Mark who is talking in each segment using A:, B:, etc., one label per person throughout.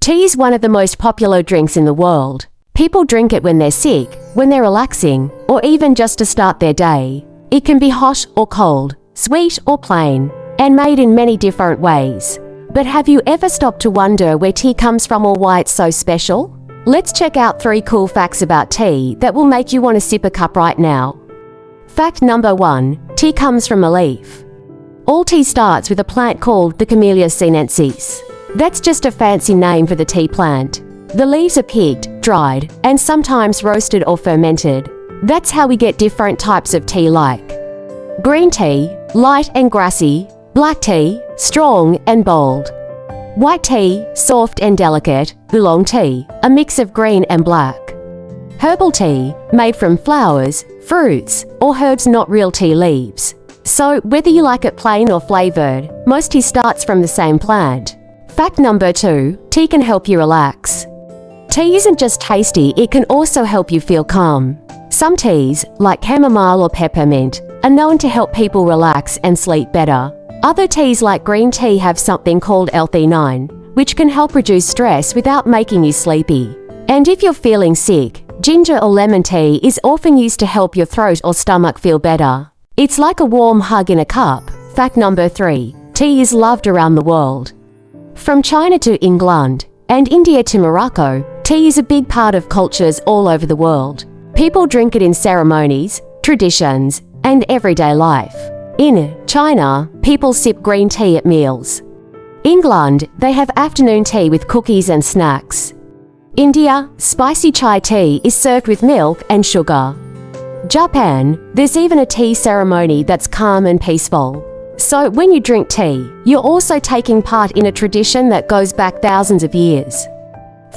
A: Tea is one of the most popular drinks in the world. People drink it when they're sick, when they're relaxing, or even just to start their day. It can be hot or cold, sweet or plain, and made in many different ways. But have you ever stopped to wonder where tea comes from or why it's so special? Let's check out 3 cool facts about tea that will make you want to sip a cup right now. Fact number 1. Tea comes from a leaf. All tea starts with a plant called the Camellia sinensis. That's just a fancy name for the tea plant. The leaves are picked, dried, and sometimes roasted or fermented. That's how we get different types of tea like green tea, light and grassy; black tea, strong and bold; white tea, soft and delicate; oolong tea, a mix of green and black; herbal tea, made from flowers, fruits, or herbs, not real tea leaves. So, whether you like it plain or flavored, most tea starts from the same plant. Fact number 2. Tea can help you relax. Tea isn't just tasty, it can also help you feel calm. Some teas, like chamomile or peppermint, are known to help people relax and sleep better. Other teas like green tea have something called L-theanine, which can help reduce stress without making you sleepy. And if you're feeling sick, ginger or lemon tea is often used to help your throat or stomach feel better. It's like a warm hug in a cup. Fact number 3. Tea is loved around the world. From China to England, and India to Morocco, tea is a big part of cultures all over the world. People drink it in ceremonies, traditions, and everyday life. In China, people sip green tea at meals. England, they have afternoon tea with cookies and snacks. India, spicy chai tea is served with milk and sugar. Japan, there's even a tea ceremony that's calm and peaceful. So when you drink tea, you're also taking part in a tradition that goes back thousands of years.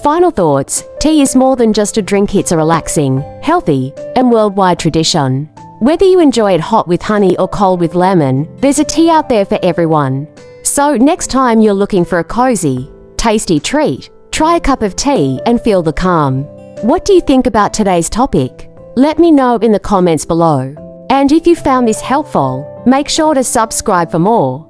A: Final thoughts: tea is more than just a drink, it's a relaxing, healthy, and worldwide tradition. Whether you enjoy it hot with honey or cold with lemon, there's a tea out there for everyone. So next time you're looking for a cozy, tasty treat, try a cup of tea and feel the calm. What do you think about today's topic? Let me know in the comments below. And if you found this helpful, make sure to subscribe for more.